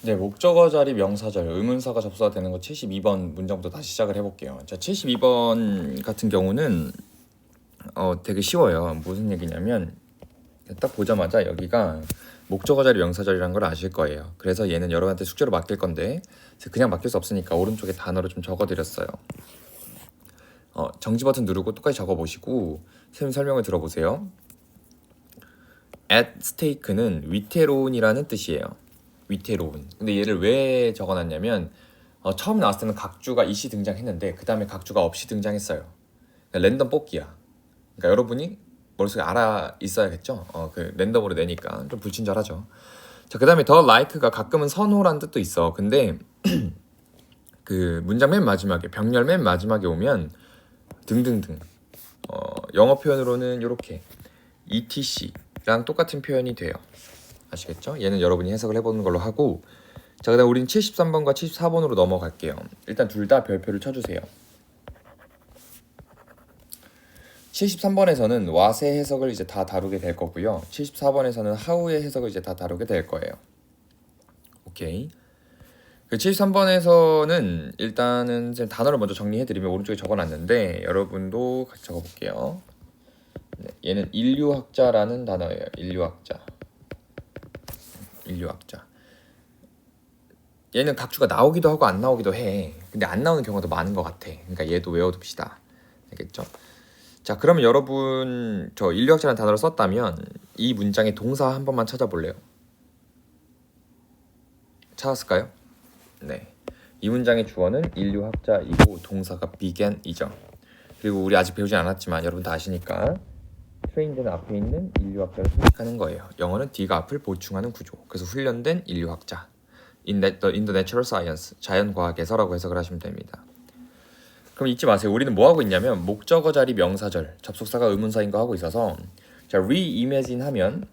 네, 목적어 자리 명사절 의문사가 접수가 되는 거 72번 문장부터 다시 시작을 해볼게요. 자, 72번 같은 경우는 되게 쉬워요. 무슨 얘기냐면 딱 보자마자 여기가 목적어 자리 명사절이라는 걸 아실 거예요. 그래서 얘는 여러분한테 숙제로 맡길 건데 그냥 맡길 수 없으니까 오른쪽에 단어를 좀 적어드렸어요. 정지 버튼 누르고 똑같이 적어보시고 선생님 설명을 들어보세요. at stake는 위태로운이라는 뜻이에요. 위태로운. 근데 얘를 왜 적어놨냐면 처음 나왔을 때는 각주가 이시 등장했는데 그 다음에 각주가 없이 등장했어요. 그러니까 랜덤 뽑기야. 그러니까 여러분이 머릿속에 알아 있어야겠죠. 그 랜덤으로 내니까 좀 불친절하죠. 자, 그 다음에 더 like가 가끔은 선호란 뜻도 있어. 근데 그 문장 맨 마지막에 병렬 맨 마지막에 오면 등등등. 영어 표현으로는 이렇게 etc랑 똑같은 표현이 돼요. 아시겠죠? 얘는 여러분이 해석을 해보는 걸로 하고, 자, 그다음 우린 73번과 74번으로 넘어갈게요. 일단 둘 다 별표를 쳐주세요. 73번에서는 what의 해석을 이제 다 다루게 될 거고요. 74번에서는 how의 해석을 이제 다 다루게 될 거예요. 오케이. 그 73번에서는 일단은 단어를 먼저 정리해드리면 오른쪽에 적어놨는데 여러분도 같이 적어볼게요. 네, 얘는 인류학자라는 단어예요. 인류학자. 얘는 각주가 나오기도 하고 안 나오기도 해. 근데 안 나오는 경우가 더 많은 것 같아. 그러니까 얘도 외워둡시다. 알겠죠? 자, 그러면 여러분 저 인류학자라는 단어를 썼다면 이 문장의 동사 한 번만 찾아볼래요? 찾았을까요? 네. 이 문장의 주어는 인류학자이고 동사가 began이죠. 그리고 우리 아직 배우지 않았지만 여러분 다 아시니까 trained는 앞에 있는 인류학자를 수식하는 거예요. 영어는 D가 앞을 보충하는 구조. 그래서 훈련된 인류학자. in the natural science, 자연과학에서라고 해석을 하시면 됩니다. 그럼 잊지 마세요. 우리는 뭐 하고 있냐면 목적어 자리 명사절, 접속사가 의문사인 거 하고 있어서 자, reimagine 하면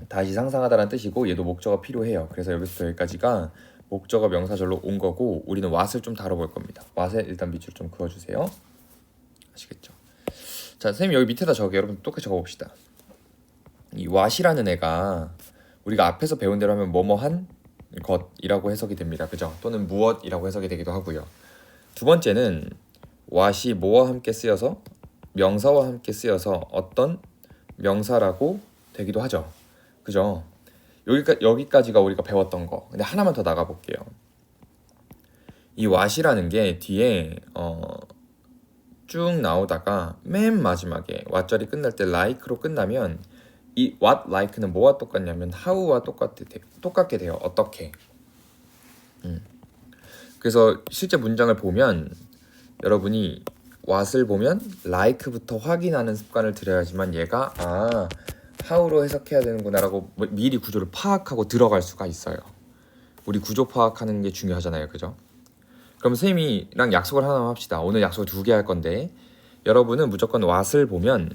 다시 상상하다라는 뜻이고 얘도 목적어 필요해요. 그래서 여기서부터 여기까지가 목적어 명사절로 온 거고 우리는 what을 좀 다뤄볼 겁니다. what에 일단 밑줄 좀 그어주세요. 아시겠죠? 자, 선생님 여기 밑에다 적어요. 여러분 똑같이 적어봅시다. 이 what이라는 애가 우리가 앞에서 배운 대로 하면 뭐뭐한 것이라고 해석이 됩니다. 그죠? 또는 무엇이라고 해석이 되기도 하고요. 두 번째는 what이 뭐와 함께 쓰여서 명사와 함께 쓰여서 어떤 명사라고 되기도 하죠. 그죠? 여기까지가 우리가 배웠던 거. 근데 하나만 더 나가볼게요. 이 what이라는 게 뒤에 쭉 나오다가 맨 마지막에 what절이 끝날 때 like로 끝나면 이 what like는 뭐와 똑같냐면 how와 똑같게 돼요. 어떻게? 그래서 실제 문장을 보면 여러분이 what을 보면 like부터 확인하는 습관을 들여야지만 얘가 how로 해석해야 되는구나라고 미리 구조를 파악하고 들어갈 수가 있어요. 우리 구조 파악하는 게 중요하잖아요. 그죠? 그럼 선생님이랑 약속을 하나 합시다. 오늘 약속을 2개 할 건데 여러분은 무조건 what을 보면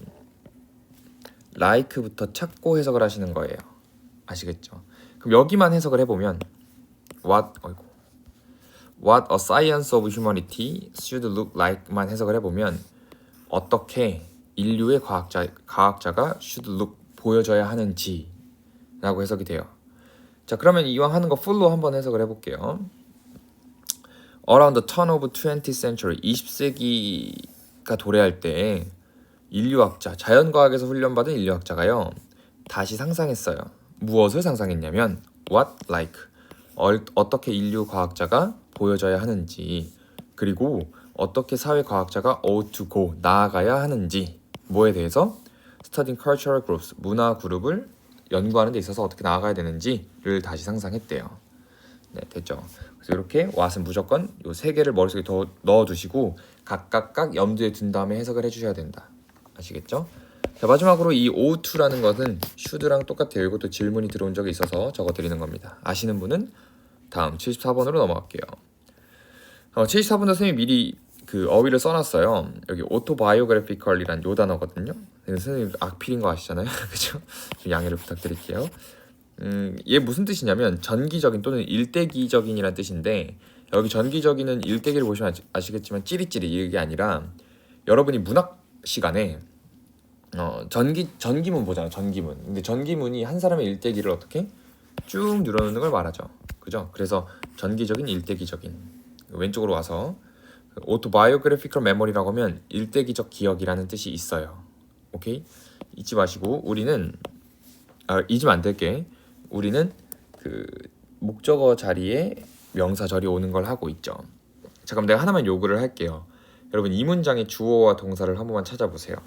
like부터 찾고 해석을 하시는 거예요. 아시겠죠? 그럼 여기만 해석을 해보면 what a science of humanity should look like만 해석을 해보면 어떻게 인류의 과학자가 should look 보여져야 하는지 라고 해석이 돼요. 자, 그러면 이왕 하는 거 풀로 한번 해석을 해볼게요. Around the turn of 20th century 20세기가 도래할 때 인류학자, 자연과학에서 훈련받은 인류학자가요 다시 상상했어요. 무엇을 상상했냐면 what like 어떻게 인류 과학자가 보여져야 하는지, 그리고 어떻게 사회 과학자가 ought to go 나아가야 하는지, 뭐에 대해서 studying cultural groups 문화 그룹을 연구하는 데 있어서 어떻게 나아가야 되는지를 다시 상상했대요. 네, 됐죠. 그래서 이렇게 what은 무조건 요 3개를 머릿속에 더 넣어두시고 각각 염두에 둔 다음에 해석을 해주셔야 된다. 아시겠죠? 자, 마지막으로 이 ought to라는 것은 should랑 똑같아요. 이것도 질문이 들어온 적이 있어서 적어드리는 겁니다. 아시는 분은 다음 74번으로 넘어갈게요. 74번도 선생님이 미리 그 어휘를 써놨어요. 여기 autobiographical이란 요 단어거든요. 선생님 악필인 거 아시잖아요. 그죠? 좀 양해를 부탁드릴게요. 얘 무슨 뜻이냐면 전기적인 또는 일대기적인이란 뜻인데 여기 전기적인은 일대기를 보시면 아시겠지만 찌릿찌릿 이게 아니라 여러분이 문학 시간에 전기문 보잖아요. 전기문. 근데 전기문이 한 사람의 일대기를 어떻게 쭉 늘어놓는 걸 말하죠. 그죠? 그래서 전기적인, 일대기적인. 왼쪽으로 와서 autobiographical memory라고 하면 일대기적 기억이라는 뜻이 있어요. 오케이? 잊지 마시고 우리는 잊으면 안 될게. 우리는 그 목적어 자리에 명사절이 오는 걸 하고 있죠. 자, 그럼 내가 하나만 요구를 할게요. 여러분 이 문장의 주어와 동사를 한 번만 찾아보세요.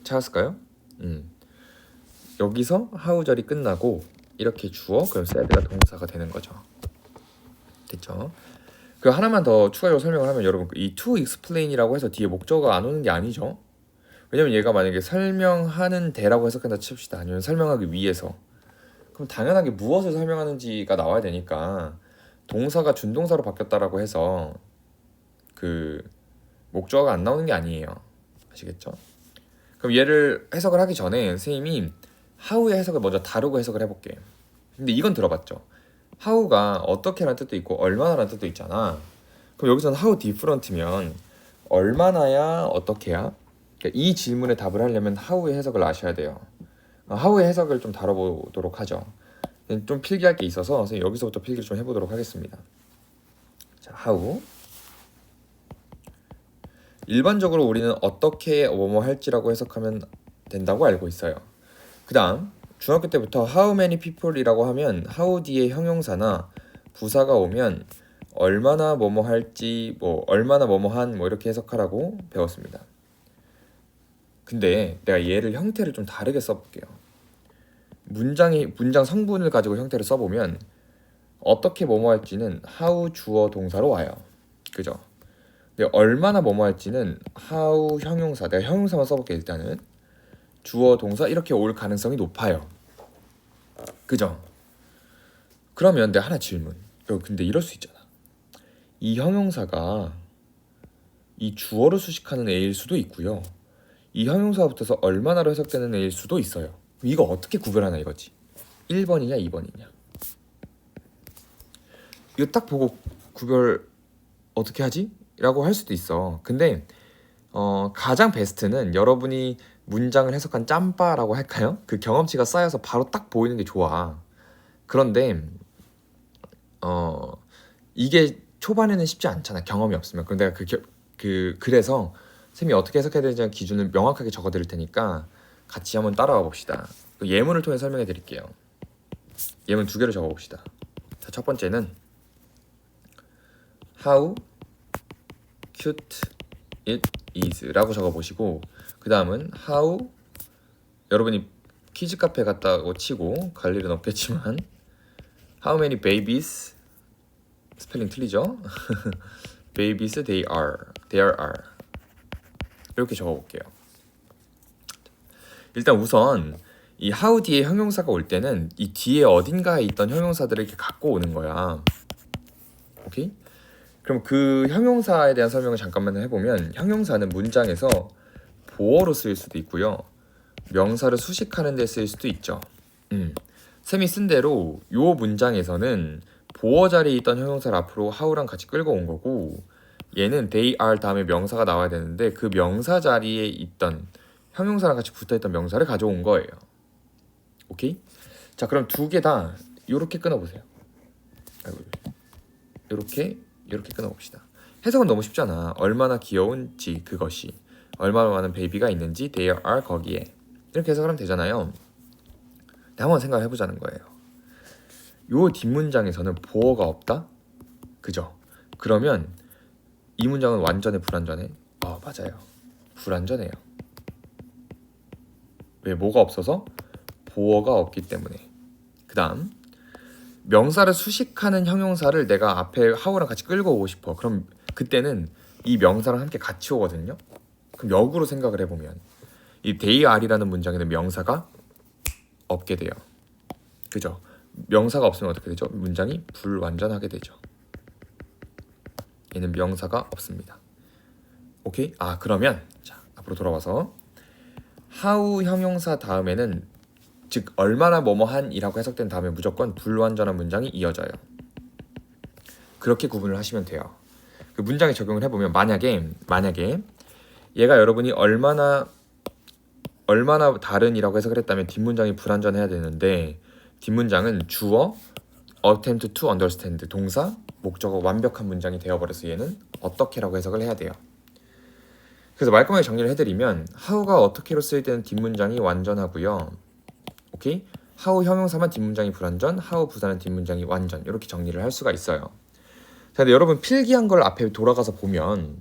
찾았을까요? 여기서 how절이 끝나고 이렇게 주어, 그럼 said가 동사가 되는 거죠. 됐죠? 그 하나만 더 추가적으로 설명을 하면 여러분 이 to explain이라고 해서 뒤에 목적어가 안 오는 게 아니죠. 왜냐면 얘가 만약에 설명하는 데라고 해석한다 칩시다. 아니면 설명하기 위해서. 그럼 당연하게 무엇을 설명하는지가 나와야 되니까 동사가 준동사로 바뀌었다라고 해서 그 목적어가 안 나오는 게 아니에요. 아시겠죠? 그럼 얘를 해석을 하기 전에 선생님이 how의 해석을 먼저 다루고 해석을 해볼게. 근데 이건 들어봤죠? how가 어떻게라는 뜻도 있고 얼마나라는 뜻도 있잖아. 그럼 여기서는 how different면 얼마나야 어떻게야? 그러니까 이 질문에 답을 하려면 how의 해석을 아셔야 돼요. how의 해석을 좀 다뤄보도록 하죠. 좀 필기할 게 있어서 선생님 여기서부터 필기를 좀 해보도록 하겠습니다. 자, how. 일반적으로 우리는 어떻게 뭐뭐 할지라고 해석하면 된다고 알고 있어요. 그 다음 중학교 때부터 how many people이라고 하면 how 뒤에 형용사나 부사가 오면 얼마나 뭐뭐 할지 뭐 얼마나 뭐뭐 한 뭐 이렇게 해석하라고 배웠습니다. 근데 내가 얘를 형태를 좀 다르게 써볼게요. 문장 성분을 가지고 형태를 써보면 어떻게 뭐뭐 할지는 how 주어 동사로 와요. 그죠? 근데 얼마나 뭐뭐 할지는 how 형용사, 내가 형용사만 써볼게. 일단은 주어 동사 이렇게 올 가능성이 높아요. 그죠? 그러면 내가 하나 질문. 근데 이럴 수 있잖아. 이 형용사가 이 주어로 수식하는 애일 수도 있고요. 이 형용사가 붙어서 얼마나로 해석되는 애일 수도 있어요. 이거 어떻게 구별하나 이거지. 1번이냐 2번이냐. 이거 딱 보고 구별 어떻게 하지? 라고 할 수도 있어. 근데 가장 베스트는 여러분이 문장을 해석한 짬바라고 할까요? 그 경험치가 쌓여서 바로 딱 보이는 게 좋아. 그런데 이게 초반에는 쉽지 않잖아. 경험이 없으면. 그럼 내가 그래서 쌤이 어떻게 해석해야 되는지 기준을 명확하게 적어 드릴 테니까 같이 한번 따라와 봅시다. 예문을 통해 설명해 드릴게요. 예문 2개를 적어 봅시다. 자, 첫 번째는 how cute it is 라고 적어 보시고, 그 다음은 how, 여러분이 키즈 카페 갔다고 치고 갈 일은 없겠지만 how many babies, 스펠링 틀리죠? babies there are 이렇게 적어볼게요. 일단 우선 이 how 뒤에 형용사가 올 때는 이 뒤에 어딘가에 있던 형용사들을 이렇게 갖고 오는 거야. 오케이? 그럼 그 형용사에 대한 설명을 잠깐만 해보면, 형용사는 문장에서 보어로 쓰일 수도 있고요, 명사를 수식하는 데 쓰일 수도 있죠. 쌤이 쓴 대로 요 문장에서는 보어 자리에 있던 형용사를 앞으로 how랑 같이 끌고 온 거고, 얘는 they are 다음에 명사가 나와야 되는데 그 명사 자리에 있던 형용사랑 같이 붙어있던 명사를 가져온 거예요. 오케이? 자, 그럼 2개 다 요렇게 끊어보세요. 요렇게 끊어봅시다. 해석은 너무 쉽잖아. 얼마나 귀여운지 그것이, 얼마나 많은 베이비가 있는지 there are 거기에, 이렇게 해석을 하면 되잖아요. 한번 생각해보자는 거예요. 요 뒷문장에서는 보어가 없다? 그죠? 그러면 이 문장은 완전해 불완전해? 맞아요. 불완전해요. 왜? 뭐가 없어서? 보어가 없기 때문에. 그 다음 명사를 수식하는 형용사를 내가 앞에 how랑 같이 끌고 오고 싶어. 그럼 그때는 이 명사랑 함께 같이 오거든요. 그럼 역으로 생각을 해보면 이 they are이라는 문장에는 명사가 없게 돼요. 그죠? 명사가 없으면 어떻게 되죠? 문장이 불완전하게 되죠. 얘는 명사가 없습니다. 오케이? 그러면 자, 앞으로 돌아와서 how 형용사 다음에는, 즉 얼마나 뭐뭐한 이라고 해석된 다음에 무조건 불완전한 문장이 이어져요. 그렇게 구분을 하시면 돼요. 그 문장에 적용을 해보면 만약에 얘가 여러분이 얼마나 다른이라고 해석을 했다면 뒷문장이 불완전해야 되는데 뒷문장은 주어 attempt to understand 동사, 목적어 완벽한 문장이 되어버려서 얘는 어떻게라고 해석을 해야 돼요. 그래서 말끔하게 정리를 해드리면 how가 어떻게로 쓰일 때는 뒷문장이 완전하고요. 오케이? how 형용사만 뒷문장이 불완전, how 부사는 뒷문장이 완전 이렇게 정리를 할 수가 있어요. 자, 근데 여러분 필기한 걸 앞에 돌아가서 보면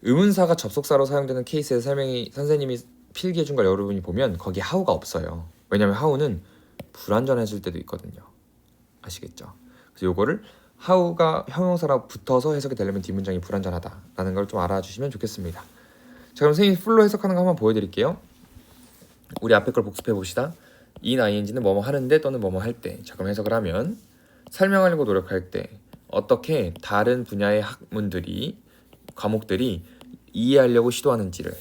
의문사가 접속사로 사용되는 케이스에서 선생님이 필기해준 걸 여러분이 보면 거기 how가 없어요. 왜냐면 how는 불완전해질 때도 있거든요. 아시겠죠? 그래서 요거를 how가 형용사랑 붙어서 해석이 되려면 뒷문장이 불완전하다라는 걸 좀 알아주시면 좋겠습니다. 자, 그럼 선생님이 풀로 해석하는 거 한번 보여드릴게요. 우리 앞에 걸 복습해 봅시다. in ing는 뭐뭐 하는데 또는 뭐뭐 할 때. 자, 그럼 해석을 하면 설명하려고 노력할 때 어떻게 다른 분야의 과목들이 이해하려고 시도하는지를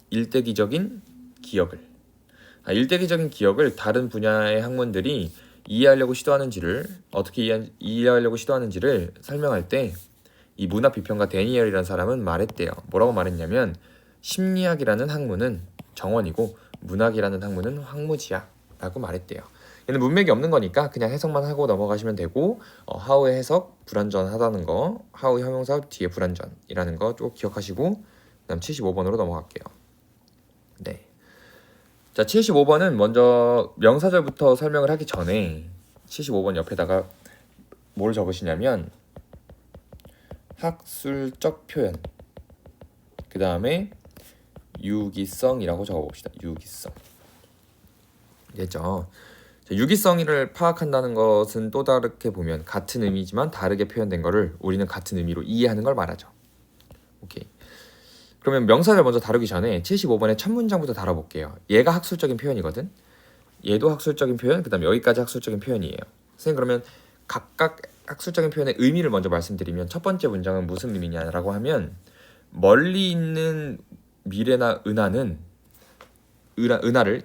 일대기적인 기억을 다른 분야의 학문들이 이해하려고 시도하는지를 어떻게 이해하려고 시도하는지를 설명할 때 이 문학 비평가 데니엘이라는 사람은 말했대요. 뭐라고 말했냐면 심리학이라는 학문은 정원이고 문학이라는 학문은 황무지야 라고 말했대요. 얘는 문맥이 없는 거니까 그냥 해석만 하고 넘어가시면 되고 how의 해석 불완전하다는 거, how 형용사 뒤에 불완전이라는 거 꼭 기억하시고 그다음 75번으로 넘어갈게요. 네. 자, 75번은 먼저 명사절부터 설명을 하기 전에 75번 옆에다가 뭘 적으시냐면 학술적 표현 그 다음에 유기성이라고 적어봅시다. 유기성. 됐죠? 유기성을 파악한다는 것은 또 다르게 보면 같은 의미지만 다르게 표현된 거를 우리는 같은 의미로 이해하는 걸 말하죠. 오케이. 그러면 명사를 먼저 다루기 전에 75번의 첫 문장부터 다뤄볼게요. 얘가 학술적인 표현이거든. 얘도 학술적인 표현, 그 다음에 여기까지 학술적인 표현이에요. 선생님 그러면 각각 학술적인 표현의 의미를 먼저 말씀드리면 첫 번째 문장은 무슨 의미냐라고 하면 멀리 있는 미래나 은하를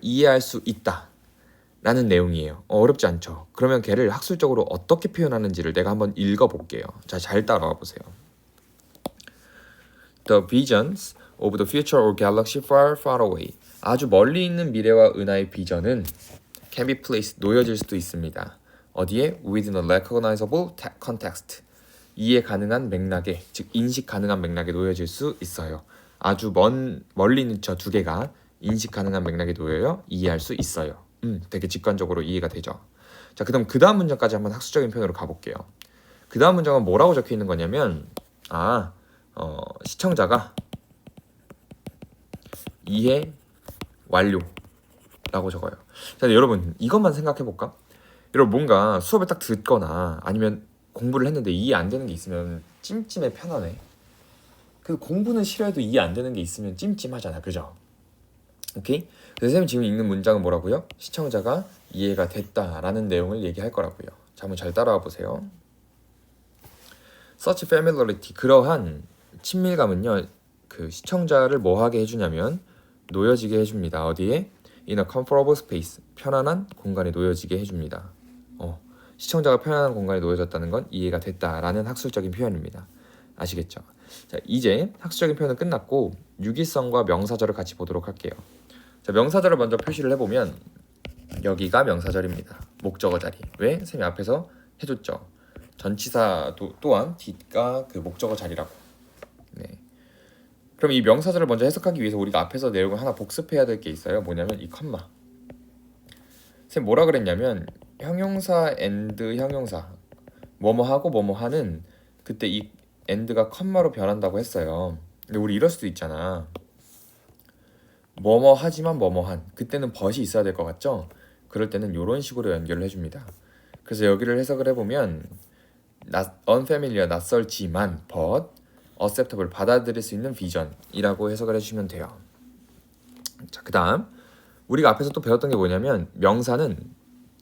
이해할 수 있다 라는 내용이에요. 어렵지 않죠? 그러면 걔를 학술적으로 어떻게 표현하는지를 내가 한번 읽어볼게요. 자, 잘 따라와 보세요. The visions of the future or galaxy far, far away. 아주 멀리 있는 미래와 은하의 비전은 can be placed, 놓여질 수도 있습니다. 어디에? Within a recognizable context. 이해 가능한 맥락에, 즉 인식 가능한 맥락에 놓여질 수 있어요. 아주 멀리 있는 저 두 개가 인식 가능한 맥락에 놓여요. 이해할 수 있어요. 되게 직관적으로 이해가 되죠. 자, 그다음 그 다음 문장까지 한번 학술적인 표현으로 가볼게요. 그 다음 문장은 뭐라고 적혀 있는 거냐면 시청자가 이해 완료라고 적어요. 자, 여러분 이것만 생각해 볼까? 여러분 뭔가 수업을 딱 듣거나 아니면 공부를 했는데 이해 안 되는 게 있으면 찜찜해 편하네. 그 공부는 싫어해도 이해 안 되는 게 있으면 찜찜하잖아, 그죠? 오케이? 그래서 선생님 지금 읽는 문장은 뭐라고요? 시청자가 이해가 됐다라는 내용을 얘기할 거라고요. 자, 한번 잘 따라와 보세요. Such familiarity, 그러한 친밀감은요, 그 시청자를 뭐하게 해주냐면 놓여지게 해줍니다. 어디에? In a comfortable space, 편안한 공간에 놓여지게 해줍니다. 시청자가 편안한 공간에 놓여졌다는 건 이해가 됐다라는 학술적인 표현입니다. 아시겠죠? 자, 이제 학술적인 표현은 끝났고 유기성과 명사절을 같이 보도록 할게요. 자, 명사절을 먼저 표시를 해보면 여기가 명사절입니다. 목적어 자리. 왜? 선생님이 앞에서 해줬죠. 전치사 또한 뒷가 그 목적어 자리라고. 네. 그럼 이 명사절을 먼저 해석하기 위해서 우리가 앞에서 내용을 하나 복습해야 될 게 있어요. 뭐냐면 이 컴마. 선생님 뭐라 그랬냐면 형용사 and 형용사 뭐뭐하고 뭐뭐하는 그때 이 and가 컴마로 변한다고 했어요. 근데 우리 이럴 수도 있잖아. 뭐뭐하지만 뭐뭐한, 그때는 but이 있어야 될 것 같죠? 그럴 때는 이런 식으로 연결을 해줍니다. 그래서 여기를 해석을 해보면 unfamiliar, 낯설지만 but acceptable, 받아들일 수 있는 vision이라고 해석을 해주시면 돼요. 자, 그 다음 우리가 앞에서 또 배웠던 게 뭐냐면 명사는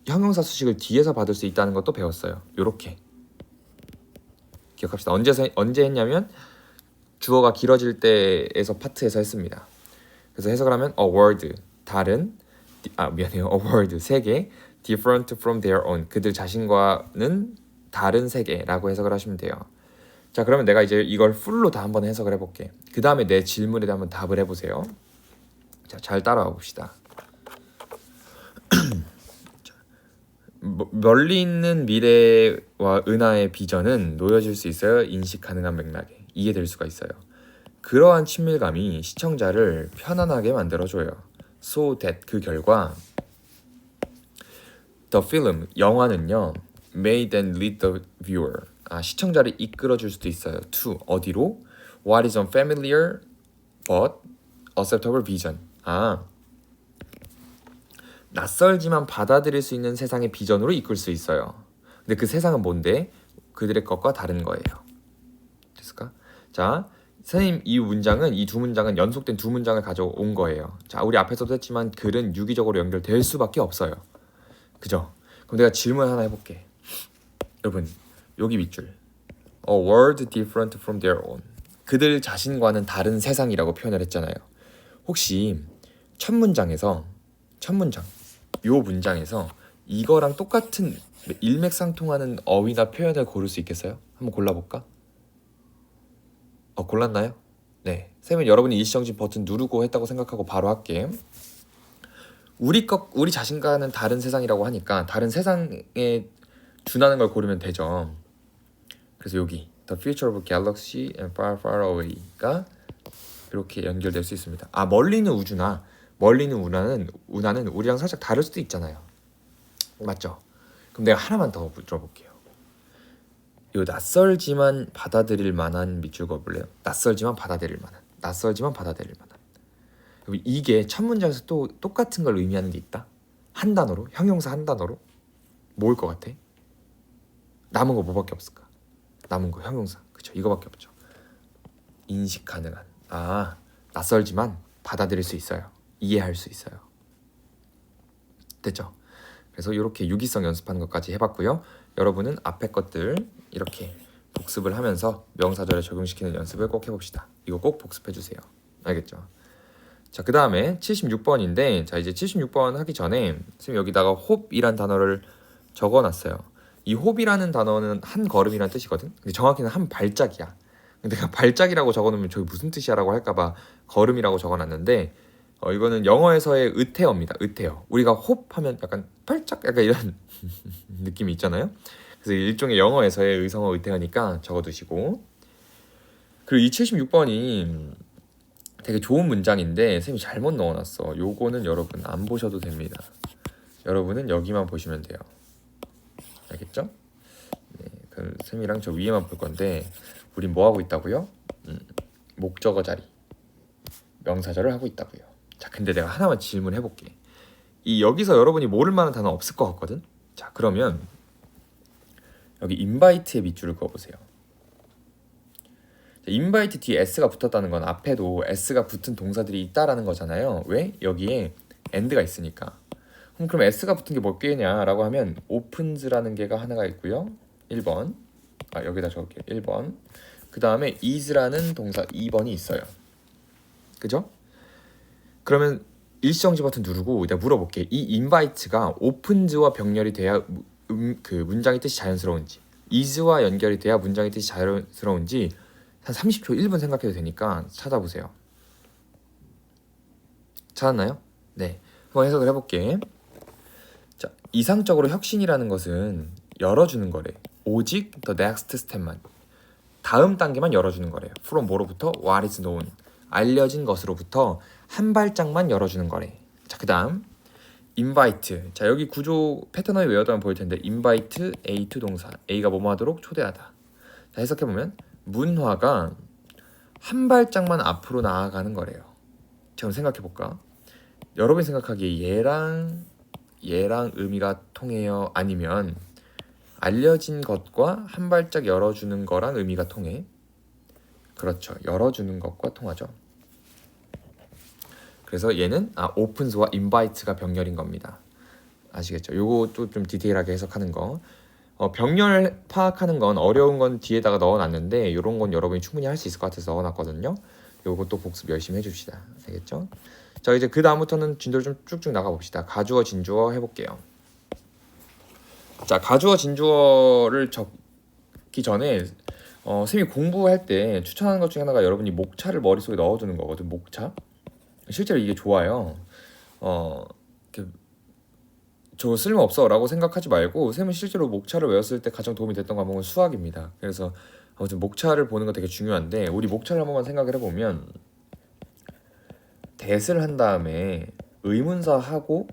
형용사 수식을 뒤에서 받을 수 있다는 것도 배웠어요. 요렇게 기억합시다. 언제 했냐면 주어가 길어질 때에서 파트에서 했습니다. 그래서 해석을 하면 a word, 다른, a word, 세계, different from their own, 그들 자신과는 다른 세계라고 해석을 하시면 돼요. 자, 그러면 내가 이제 이걸 풀로 다 한번 해석을 해볼게. 그 다음에 내 질문에 한번 답을 해보세요. 자, 잘 따라와 봅시다. 멀리 있는 미래와 은하의 비전은 놓여질 수 있어요. 인식 가능한 맥락에 이해될 수가 있어요. 그러한 친밀감이 시청자를 편안하게 만들어줘요. So that 그 결과 The film 영화는요 may then lead the viewer 시청자를 이끌어줄 수도 있어요. To 어디로? What is unfamiliar but acceptable vision 낯설지만 받아들일 수 있는 세상의 비전으로 이끌 수 있어요. 근데 그 세상은 뭔데? 그들의 것과 다른 거예요. 됐을까? 자, 선생님 이 두 문장은 연속된 두 문장을 가져온 거예요. 자, 우리 앞에서도 했지만 글은 유기적으로 연결될 수밖에 없어요. 그죠? 그럼 내가 질문 하나 해볼게. 여러분, 여기 밑줄. A world different from their own. 그들 자신과는 다른 세상이라고 표현을 했잖아요. 혹시 첫 문장에서 요 문장에서 이거랑 똑같은 일맥상통하는 어휘나 표현을 고를 수 있겠어요? 한번 골라볼까? 골랐나요? 네. 쌤은 여러분이 일시정지 버튼 누르고 했다고 생각하고 바로 할게. 우리 자신과는 다른 세상이라고 하니까 다른 세상에 준하는 걸 고르면 되죠. 그래서 여기 The future of galaxy and far far away가 이렇게 연결될 수 있습니다. 멀리 있는 운하는 우리랑 살짝 다를 수도 있잖아요. 맞죠? 그럼 내가 하나만 더 물어볼게요. 요 낯설지만 받아들일 만한 밑줄 그어볼래요? 낯설지만 받아들일 만한. 이게 첫 문장에서 또 똑같은 걸 의미하는 게 있다? 한 단어로? 형용사 한 단어로? 뭐일 것 같아? 남은 거 뭐밖에 없을까? 남은 거 형용사. 그쵸? 이거밖에 없죠. 인식 가능한. 낯설지만 받아들일 수 있어요. 이해할 수 있어요. 됐죠? 그래서 이렇게 유기성 연습하는 것까지 해봤고요. 여러분은 앞에 것들 이렇게 복습을 하면서 명사절에 적용시키는 연습을 꼭 해봅시다. 이거 꼭 복습해주세요. 알겠죠? 자, 그 다음에 76번인데 자 이제 76번 하기 전에 지금 여기다가 홉이란 단어를 적어놨어요. 이 홉이라는 단어는 한 걸음이란 뜻이거든. 근데 정확히는 한 발짝이야. 근데 내가 발짝이라고 적어놓으면 저게 무슨 뜻이야라고 할까봐 걸음이라고 적어놨는데 이거는 영어에서의 의태어입니다. 의태어. 우리가 홉하면 약간 발짝 약간 이런 느낌이 있잖아요. 그래서 일종의 영어에서의 의성어 의태어니까 적어두시고. 그리고 이 76번이 되게 좋은 문장인데 쌤이 잘못 넣어놨어. 요거는 여러분 안 보셔도 됩니다. 여러분은 여기만 보시면 돼요. 알겠죠? 네, 그럼 쌤이랑 저 위에만 볼 건데 우린 뭐 하고 있다고요? 목적어 자리 명사절을 하고 있다고요. 자, 근데 내가 하나만 질문해 볼게. 여기서 여러분이 모를 만한 단어 없을 것 같거든. 자, 그러면 여기 invite의 밑줄을 그어보세요. invite 뒤에 s가 붙었다는 건 앞에도 s가 붙은 동사들이 있다라는 거잖아요. 왜? 여기에 and가 있으니까. 그럼 s가 붙은 게 몇 개냐라고 하면 opens라는 개가 하나가 있고요. 1번. 여기다 적을게요. 1번. 그 다음에 is라는 동사 2번이 있어요. 그죠? 그러면 일시정지 버튼 누르고 내가 물어볼게. 이 invite가 opens와 병렬이 돼야 그 문장의 뜻이 자연스러운지, is와 연결이 돼야 문장의 뜻이 자연스러운지 한 30초 1분 생각해도 되니까 찾아보세요. 찾았나요? 네. 한번 해석을 해볼게. 자, 이상적으로 혁신이라는 것은 열어주는 거래. 오직 the next step만. 다음 단계만 열어주는 거래요. from 뭐로부터? what is known. 알려진 것으로부터 한 발짝만 열어주는 거래. 자, 그 다음 invite. 자, 여기 구조 패턴을 외워두면 보일 텐데 invite A2 동사. A가 뭐뭐 하도록 초대하다. 자, 해석해보면 문화가 한 발짝만 앞으로 나아가는 거래요. 자, 그럼 생각해볼까? 여러분이 생각하기에 얘랑 의미가 통해요? 아니면 알려진 것과 한 발짝 열어주는 거랑 의미가 통해? 그렇죠. 열어주는 것과 통하죠. 그래서 얘는 opens와 invite가 병렬인 겁니다. 아시겠죠? 요것도 좀 디테일하게 해석하는 거. 병렬 파악하는 건 어려운 건 뒤에다가 넣어놨는데 이런 건 여러분이 충분히 할 수 있을 것 같아서 넣어놨거든요. 요것도 복습 열심히 해줍시다. 알겠죠? 자, 이제 그 다음부터는 진도를 좀 쭉쭉 나가봅시다. 가주어 진주어 해볼게요. 자, 가주어 진주어를 적기 전에 쌤이 공부할 때 추천하는 것 중에 하나가 여러분이 목차를 머릿속에 넣어두는 거거든. 목차. 실제로 이게 좋아요. 저 쓸모없어 라고 생각하지 말고 쌤은 실제로 목차를 외웠을 때 가장 도움이 됐던 과목은 수학입니다. 그래서 아무튼 목차를 보는 거 되게 중요한데 우리 목차를 한 번만 생각을 해보면 대을 한 다음에 의문사 하고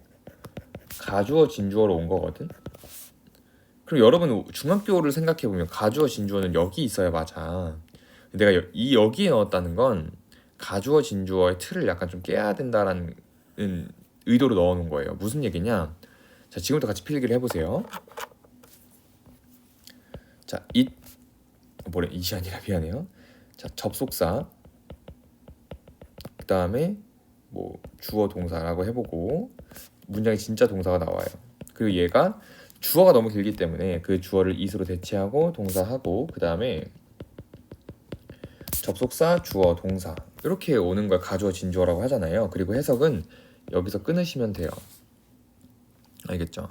가주어 진주어로 온 거거든. 그럼 여러분 중학교를 생각해보면 가주어 진주어는 여기 있어야 맞아. 내가 여기에 넣었다는 건 가주어 진주어의 틀을 약간 좀 깨야 된다라는 의도로 넣어놓은 거예요. 무슨 얘기냐? 자, 지금부터 같이 필기를 해보세요. 자, it이 아니라 미안해요. 자, 접속사 그 다음에 뭐 주어 동사라고 해보고 문장에 진짜 동사가 나와요. 그리고 얘가 주어가 너무 길기 때문에 그 주어를 is로 대체하고 동사하고 그 다음에 접속사, 주어, 동사 이렇게 오는 걸 가주어 진주어라고 하잖아요. 그리고 해석은 여기서 끊으시면 돼요. 알겠죠?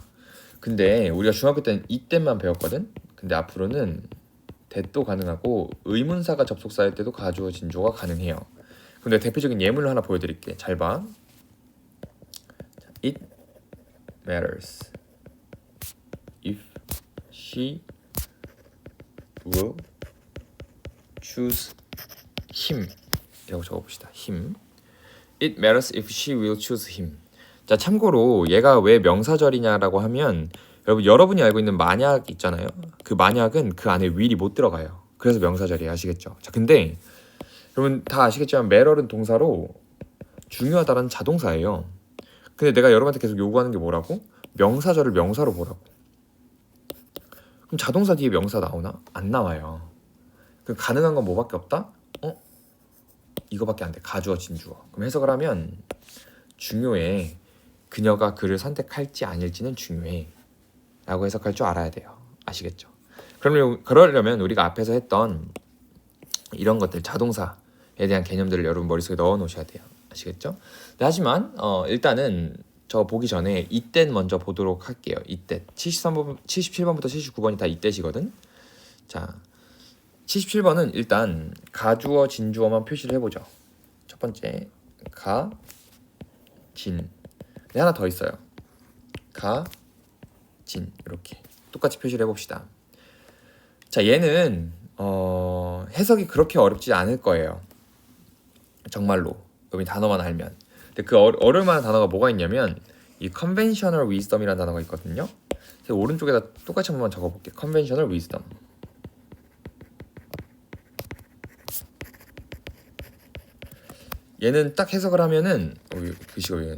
근데 우리가 중학교 때는 이때만 배웠거든? 근데 앞으로는 대도 가능하고 의문사가 접속사일 때도 가주어 진주어가 가능해요. 그럼 내가 대표적인 예문을 하나 보여드릴게. 잘 봐. It matters if she will choose him 이라고 적어봅시다. him. It matters if she will choose him. 자, 참고로 얘가 왜 명사절이냐라고 하면 여러분이 알고 있는 만약 있잖아요. 그 만약은 그 안에 will이 못 들어가요. 그래서 명사절이에요. 아시겠죠? 자, 근데 여러분 다 아시겠지만 matter은 동사로 중요하다라는 자동사예요. 근데 내가 여러분한테 계속 요구하는 게 뭐라고? 명사절을 명사로 보라고. 그럼 자동사 뒤에 명사 나오나? 안 나와요. 그럼 가능한 건 뭐밖에 없다? 이거밖에 안 돼. 가주어 진주어. 그럼 해석을 하면 중요해. 그녀가 그를 선택할지 아닐지는 중요해 라고 해석할 줄 알아야 돼요. 아시겠죠? 그러려면 우리가 앞에서 했던 이런 것들 자동사에 대한 개념들을 여러분 머릿속에 넣어 놓으셔야 돼요. 아시겠죠? 네, 하지만 일단은 저 보기 전에 이때 먼저 보도록 할게요. 이때 77번부터 79번이 다 이때시거든. 자, 77번은 일단 가주어 진주어만 표시를 해보죠. 첫 번째 가, 진. 네, 하나 더 있어요. 가, 진. 이렇게 똑같이 표시를 해봅시다. 자, 얘는 해석이 그렇게 어렵지 않을 거예요. 정말로 여기 단어만 알면. 근데 그 어려울 만한 단어가 뭐가 있냐면 이 conventional wisdom이라는 단어가 있거든요. 제가 오른쪽에다 똑같이 한번 적어볼게요. conventional wisdom. 얘는 딱 해석을 하면은 글씨가 왜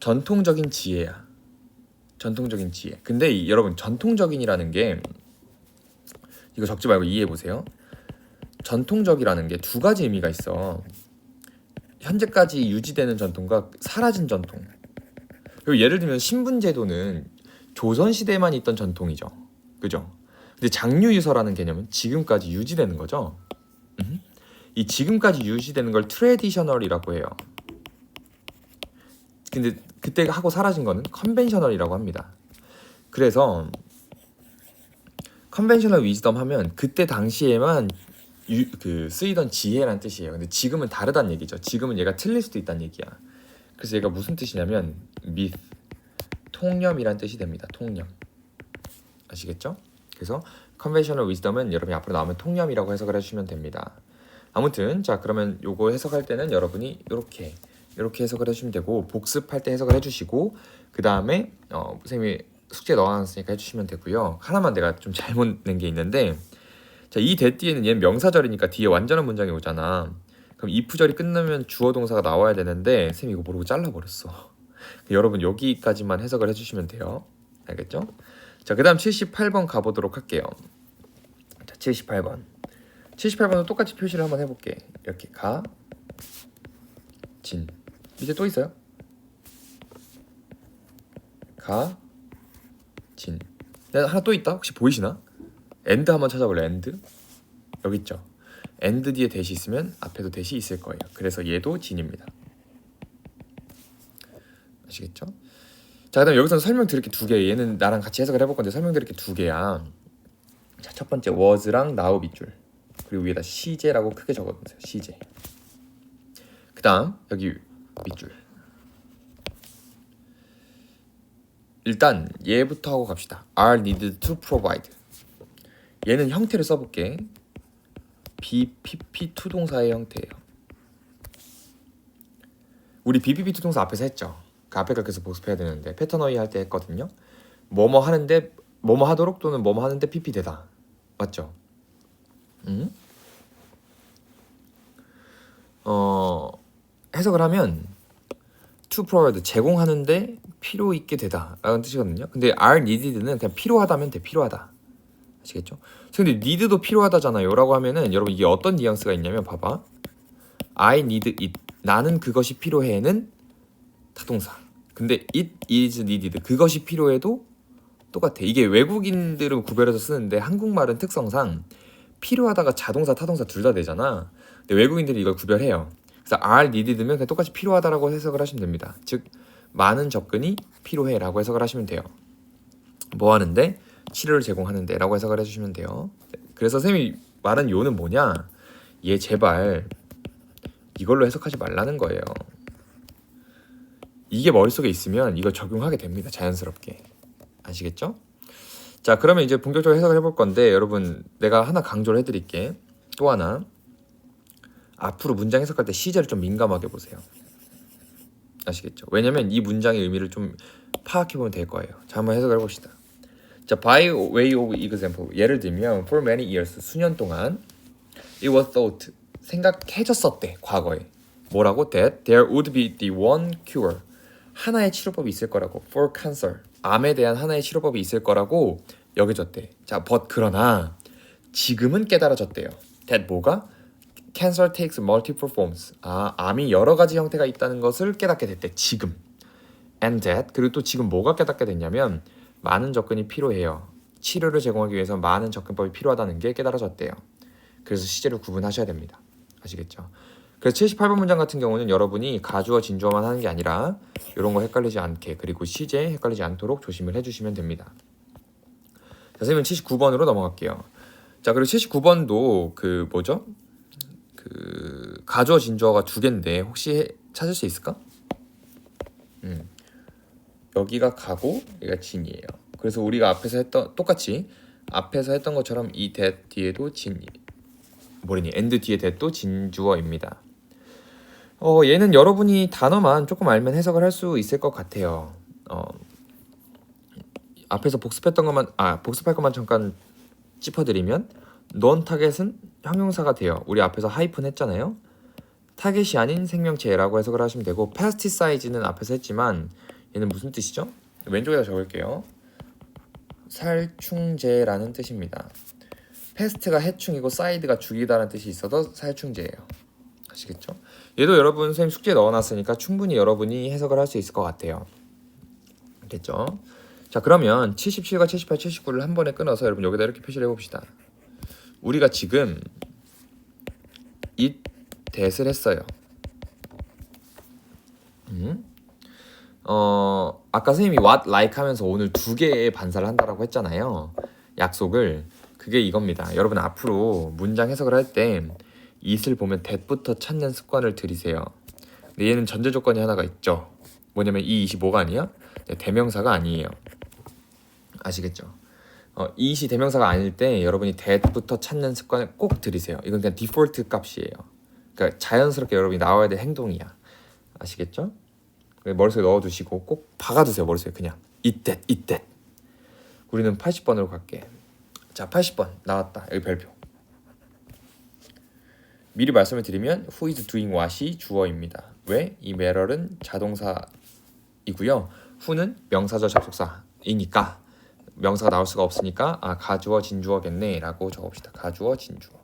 전통적인 지혜야. 전통적인 지혜. 근데 여러분 전통적인이라는 게 이거 적지 말고 이해해 보세요. 전통적이라는 게 두 가지 의미가 있어. 현재까지 유지되는 전통과 사라진 전통. 그리고 예를 들면 신분제도는 조선시대에만 있던 전통이죠. 그죠? 근데 장유유서라는 개념은 지금까지 유지되는 거죠. 이 지금까지 유지되는 걸 트레디셔널이라고 해요. 근데 그때 하고 사라진 거는 컨벤셔널이라고 합니다. 그래서 컨벤셔널 위즈덤 하면 그때 당시에만 쓰이던 지혜란 뜻이에요. 근데 지금은 다르다는 얘기죠. 지금은 얘가 틀릴 수도 있다는 얘기야. 그래서 얘가 무슨 뜻이냐면 myth, 통념이란 뜻이 됩니다. 통념. 아시겠죠? 그래서 컨벤셔널 위즈덤은 여러분이 앞으로 나오면 통념이라고 해석을 해주시면 됩니다. 아무튼 자, 그러면 요거 해석할 때는 여러분이 이렇게 해석을 해주시면 되고, 복습할 때 해석을 해주시고, 그 다음에 선생님이 숙제 넣어놨으니까 해주시면 되고요. 하나만 내가 좀 잘못 낸 게 있는데, 자, 이 대 뒤에는 얘는 명사절이니까 뒤에 완전한 문장이 오잖아. 그럼 if절이 끝나면 주어 동사가 나와야 되는데 선생님이 이거 모르고 잘라버렸어. 여러분 여기까지만 해석을 해주시면 돼요. 알겠죠? 자, 그 다음 78번 가보도록 할게요. 자, 78번도 똑같이 표시를 한번 해볼게. 이렇게 가, 진. 밑에 또 있어요. 가, 진. 하나 또 있다. 혹시 보이시나? and 한번 찾아볼래? and. 여기 있죠. and 뒤에 대시 있으면 앞에도 대시 있을 거예요. 그래서 얘도 진입니다. 아시겠죠? 자, 그다음 여기서 설명드릴 게 두 개. 얘는 나랑 같이 해석을 해볼 건데 설명드릴 게 두 개야. 자, 첫 번째 was랑 now 밑줄. 그리고 위에다 시제라고 크게 적어보세요. 시제. 그다음 여기 밑줄. 일단 얘부터 하고 갑시다. are needed to provide. 얘는 형태를 써볼게. BPP2 동사의 형태예요. 우리 BPP2 동사 앞에서 했죠. 그 앞에 걸 계속 복습해야 되는데 패턴 어휘 할 때 했거든요. 뭐뭐 하는데 뭐뭐 하도록 또는 뭐뭐 하는데 PP 되다. 맞죠? 해석을 하면 to provide 제공하는데 필요 있게 되다 라는 뜻이거든요. 근데 are needed는 그냥 필요하다면 돼. 필요하다. 아시겠죠? 근데 need도 필요하다잖아요 라고 하면은 여러분 이게 어떤 뉘앙스가 있냐면 봐봐. I need it. 나는 그것이 필요해는 타동사. 근데 it is needed. 그것이 필요해도 똑같아. 이게 외국인들은 구별해서 쓰는데 한국말은 특성상 필요하다가 자동사, 타동사 둘 다 되잖아. 근데 외국인들이 이걸 구별해요. 그래서 are needed면 그냥 똑같이 필요하다라고 해석을 하시면 됩니다. 즉 많은 접근이 필요해라고 해석을 하시면 돼요. 뭐 하는데? 치료를 제공하는데 라고 해석을 해주시면 돼요. 그래서 쌤이 말한 요는 뭐냐? 얘 제발 이걸로 해석하지 말라는 거예요. 이게 머릿속에 있으면 이걸 적용하게 됩니다. 자연스럽게. 아시겠죠? 자, 그러면 이제 본격적으로 해석을 해볼 건데 여러분 내가 하나 강조를 해드릴게. 또 하나 앞으로 문장 해석할 때 시제를 좀 민감하게 보세요. 아시겠죠? 왜냐면 이 문장의 의미를 좀 파악해보면 될 거예요. 자, 한번 해석을 해봅시다. 자, by way of example 예를 들면 for many years 수년 동안 it was thought 생각해졌었대 과거에 뭐라고? that there would be the one cure 하나의 치료법이 있을 거라고 for cancer 암에 대한 하나의 치료법이 있을 거라고 여겨졌대. 자, but 그러나 지금은 깨달아졌대요. that 뭐가? cancer takes multiple forms. 암이 여러 가지 형태가 있다는 것을 깨닫게 됐대. 지금. and that 그리고 또 지금 뭐가 깨닫게 됐냐면 많은 접근이 필요해요. 치료를 제공하기 위해서 많은 접근법이 필요하다는 게 깨달아졌대요. 그래서 시제를 구분하셔야 됩니다. 아시겠죠? 그래서 78번 문장 같은 경우는 여러분이 가주어 진주어만 하는 게 아니라 이런 거 헷갈리지 않게 그리고 시제 헷갈리지 않도록 조심을 해주시면 됩니다. 자, 선생님은 79번으로 넘어갈게요. 자, 그리고 79번도 그 뭐죠? 그 가주어 진주어가 두 개인데 혹시 찾을 수 있을까? 여기가 가고 여기가 진이에요. 그래서 우리가 앞에서 했던 똑같이 앞에서 했던 것처럼 이 that 뒤에도 진 뭐래니 and 뒤에 that도 진주어입니다. 얘는 여러분이 단어만 조금 알면 해석을 할 수 있을 것 같아요. 앞에서 복습했던 것만 복습할 것만 잠깐 짚어드리면 non 타겟은 형용사가 돼요. 우리 앞에서 하이픈 했잖아요. 타겟이 아닌 생명체라고 해석을 하시면 되고 pesticide는 앞에서 했지만 얘는 무슨 뜻이죠? 왼쪽에다 적을게요. 살충제라는 뜻입니다. pest가 해충이고 side가 죽이다라는 뜻이 있어서 살충제예요. 아시겠죠? 얘도 여러분 선생님 숙제에 넣어놨으니까 충분히 여러분이 해석을 할 수 있을 것 같아요. 알겠죠? 자, 그러면 77과 78, 79를 한 번에 끊어서 여러분 여기다 이렇게 표시를 해봅시다. 우리가 지금 it that을 했어요. 아까 선생님이 what like 하면서 오늘 두 개의 반사를 한다라고 했잖아요. 약속을. 그게 이겁니다. 여러분 앞으로 문장 해석을 할 때 it을 보면 that부터 찾는 습관을 들이세요. 근데 얘는 전제 조건이 하나가 있죠. 뭐냐면 이 it이 뭐가 아니야? 대명사가 아니에요. 아시겠죠? 이 it이 대명사가 아닐 때 여러분이 that부터 찾는 습관을 꼭 들이세요. 이건 그냥 디폴트 값이에요. 그러니까 자연스럽게 여러분이 나와야 될 행동이야. 아시겠죠? 머릿속에 넣어두시고 꼭 박아두세요. 머릿속에 그냥 it that. 우리는 80번으로 갈게. 자, 80번 나왔다. 여기 별표. 미리 말씀을 드리면 who is doing what이 주어입니다. 왜? 이 matter은 자동사이고요. who는 명사절 접속사이니까 명사가 나올 수가 없으니까 가주어 진주어겠네 라고 적어봅시다. 가주어 진주어.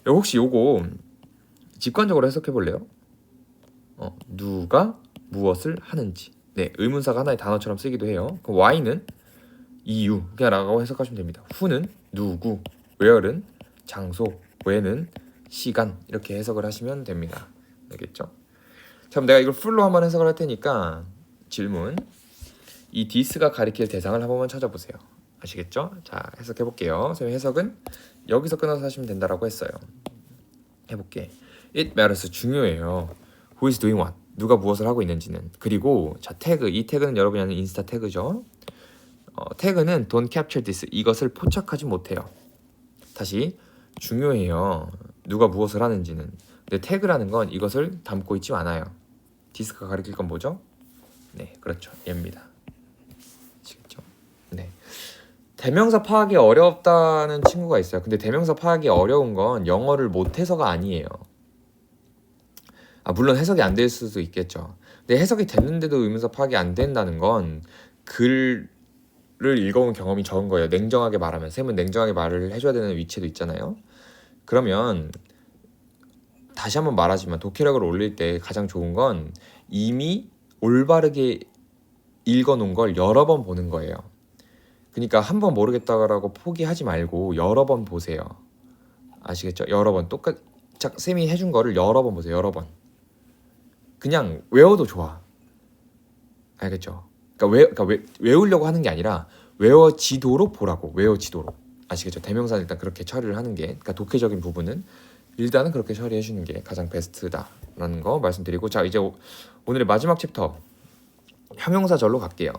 혹시 요거 직관적으로 해석해 볼래요? 누가 무엇을 하는지. 네, 의문사가 하나의 단어처럼 쓰기도 해요. 그럼 why는 이유 그냥 라고 해석하시면 됩니다. who는 누구, where는 장소, when은 시간 이렇게 해석을 하시면 됩니다. 알겠죠? 자, 그럼 내가 이걸 풀로 한번 해석을 할 테니까 질문. 이 this가 가리킬 대상을 한 번만 찾아보세요. 아시겠죠? 자, 해석해 볼게요. 선생님 해석은 여기서 끊어서 하시면 된다라고 했어요. 해볼게. It matters 중요해요. Who is doing what? 누가 무엇을 하고 있는지는. 그리고 자 태그, 이 태그는 여러분이 아는 인스타 태그죠. 태그는 don't capture this, 이것을 포착하지 못해요. 다시 중요해요. 누가 무엇을 하는지는. 근데 태그라는 건 이것을 담고 있지 않아요. 디스가 가리킬 건 뭐죠? 네, 그렇죠. 얘입니다. 아시겠죠? 네. 대명사 파악이 어렵다는 친구가 있어요. 근데 대명사 파악이 어려운 건 영어를 못해서가 아니에요. 물론 해석이 안 될 수도 있겠죠. 근데 해석이 됐는데도 의문사 파악이 안 된다는 건 글을 읽어온 경험이 적은 거예요. 냉정하게 말하면 쌤은 냉정하게 말을 해줘야 되는 위치도 있잖아요. 그러면 다시 한번 말하지만 독해력을 올릴 때 가장 좋은 건 이미 올바르게 읽어놓은 걸 여러 번 보는 거예요. 그러니까 한 번 모르겠다고 포기하지 말고 여러 번 보세요. 아시겠죠? 여러 번 쌤이 해준 거를 여러 번 보세요. 여러 번. 그냥 외워도 좋아. 알겠죠? 그러니까 외우려고 하는 게 아니라 외워지도록 보라고. 외워지도록. 아시겠죠? 대명사는 일단 그렇게 처리를 하는 게, 그러니까 독해적인 부분은 일단은 그렇게 처리해 주는 게 가장 베스트다라는 거 말씀드리고, 자 이제 오늘의 마지막 챕터 형용사절로 갈게요.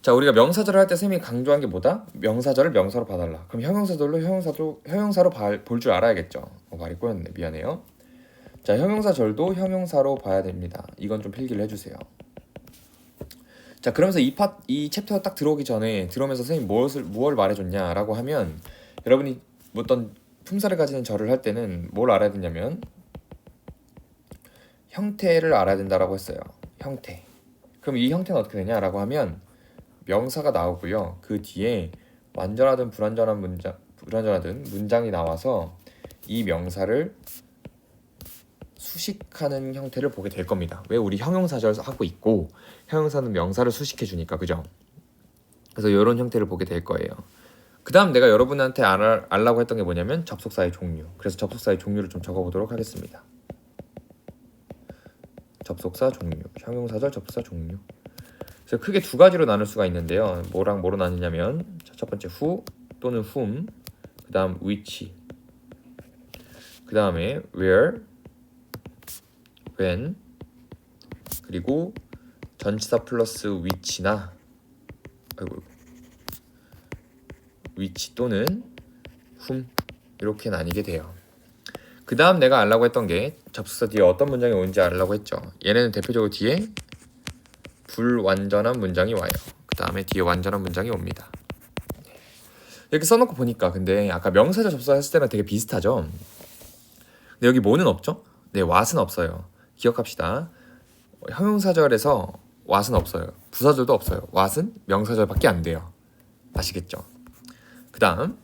자, 우리가 명사절을 할 때 쌤이 강조한 게 뭐다? 명사절을 명사로 봐달라. 그럼 형용사절로 형용사로 볼 줄 알아야겠죠. 말이 꼬였네. 미안해요. 자, 형용사절도 형용사로 봐야 됩니다. 이건 좀 필기를 해주세요. 자, 그러면서 이 챕터 딱 들어오기 전에 들어오면서 선생님 무엇을 말해줬냐라고 하면, 여러분이 어떤 품사를 가지는 절을 할 때는 뭘 알아야 되냐면 형태를 알아야 된다라고 했어요. 형태. 그럼 이 형태는 어떻게 되냐라고 하면 명사가 나오고요. 그 뒤에 완전하든 불완전하든 문장이 나와서 이 명사를 수식하는 형태를 보게 될 겁니다. 왜? 우리 형용사절 하고 있고 형용사는 명사를 수식해 주니까, 그죠? 그래서 이런 형태를 보게 될 거예요. 그 다음 내가 여러분한테 알라고 했던 게 뭐냐면 접속사의 종류. 그래서 접속사의 종류를 좀 적어보도록 하겠습니다. 접속사 종류, 형용사절 접속사 종류. 그래서 크게 두 가지로 나눌 수가 있는데요. 뭐랑 뭐로 나뉘냐면 첫 번째 who 또는 whom, 그 다음 which, 그 다음에 where, when, 그리고 전치사 플러스 which나 which 또는 whom, 이렇게 나뉘게 돼요. 그 다음 내가 알라고 했던 게 접속사 뒤에 어떤 문장이 오는지 알라고 했죠. 얘네는 대표적으로 뒤에 불완전한 문장이 와요. 그 다음에 뒤에 완전한 문장이 옵니다. 이렇게 써놓고 보니까 근데 아까 명사절 접속사 했을 때랑 되게 비슷하죠. 근데 여기 뭐는 없죠? 네, what은 없어요. 기억합시다. 형용사절에서 what은 없어요. 부사절도 없어요. what은 명사절밖에 안 돼요. 아시겠죠? 그 다음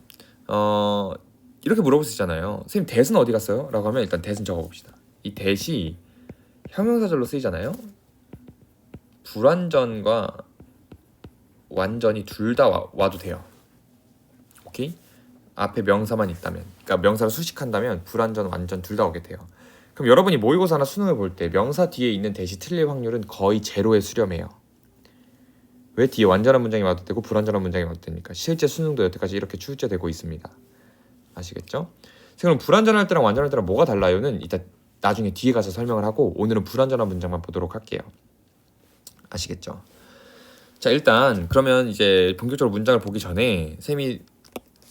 이렇게 물어볼 수 있잖아요. 선생님 that은 어디 갔어요? 라고 하면 일단 that은 적어봅시다. 이 that이 형용사절로 쓰이잖아요. 불완전과 완전이 둘 다 와도 돼요. 오케이? 앞에 명사만 있다면, 그러니까 명사를 수식한다면 불완전, 완전 둘 다 오게 돼요. 그럼 여러분이 모의고사나 수능을 볼 때 명사 뒤에 있는 that이 틀릴 확률은 거의 제로에 수렴해요. 왜? 뒤에 완전한 문장이 와도 되고 불완전한 문장이 와도 되니까. 실제 수능도 여태까지 이렇게 출제되고 있습니다. 아시겠죠? 그럼 불완전할 때랑 완전할 때랑 뭐가 달라요는 이따 나중에 뒤에 가서 설명을 하고, 오늘은 불완전한 문장만 보도록 할게요. 아시겠죠? 자, 일단 그러면 이제 본격적으로 문장을 보기 전에 쌤이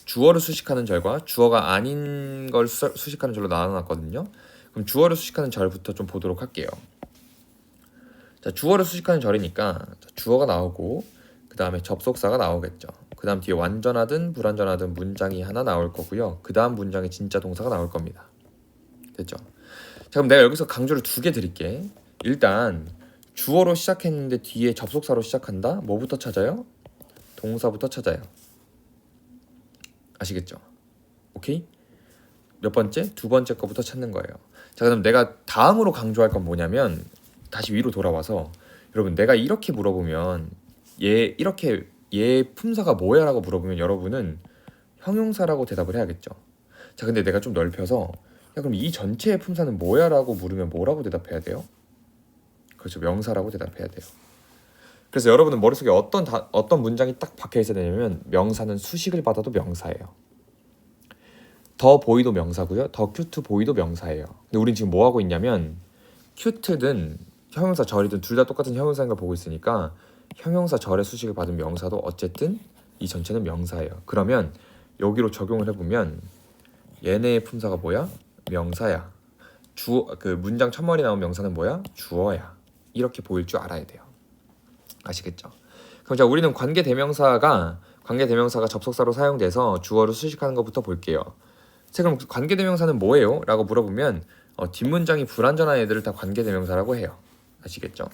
주어를 수식하는 절과 주어가 아닌 걸 수식하는 절로 나눠놨거든요. 그럼 주어를 수식하는 절부터 좀 보도록 할게요. 자, 주어를 수식하는 절이니까 주어가 나오고 그 다음에 접속사가 나오겠죠. 그 다음 뒤에 완전하든 불완전하든 문장이 하나 나올 거고요. 그 다음 문장에 진짜 동사가 나올 겁니다. 됐죠? 자, 그럼 내가 여기서 강조를 두 개 드릴게. 일단 주어로 시작했는데 뒤에 접속사로 시작한다? 뭐부터 찾아요? 동사부터 찾아요. 아시겠죠? 오케이? 몇 번째? 두 번째 거부터 찾는 거예요. 자, 그럼 내가 다음으로 강조할 건 뭐냐면, 다시 위로 돌아와서 여러분, 내가 이렇게 물어보면 얘 품사가 뭐야? 라고 물어보면 여러분은 형용사라고 대답을 해야겠죠. 자, 근데 내가 좀 넓혀서 그럼 이 전체의 품사는 뭐야? 라고 물으면 뭐라고 대답해야 돼요? 그렇죠. 명사라고 대답해야 돼요. 그래서 여러분은 머릿속에 어떤 문장이 딱 박혀 있어야 되냐면, 명사는 수식을 받아도 명사예요. 더 보이도 명사고요. 더 큐트 보이도 명사예요. 근데 우린 지금 뭐 하고 있냐면 cute든 형용사 절이든 둘 다 똑같은 형용사인 걸 보고 있으니까 형용사 절의 수식을 받은 명사도 어쨌든 이 전체는 명사예요. 그러면 여기로 적용을 해보면 얘네의 품사가 뭐야? 명사야. 그 문장 첫머리 나온 명사는 뭐야? 주어야. 이렇게 보일 줄 알아야 돼요. 아시겠죠? 그럼 자, 우리는 관계대명사가 접속사로 사용돼서 주어를 수식하는 것부터 볼게요. 자, 그럼 관계대명사는 뭐예요? 라고 물어보면 뒷문장이 불완전한 애들을 다 관계대명사라고 해요. 아시겠죠?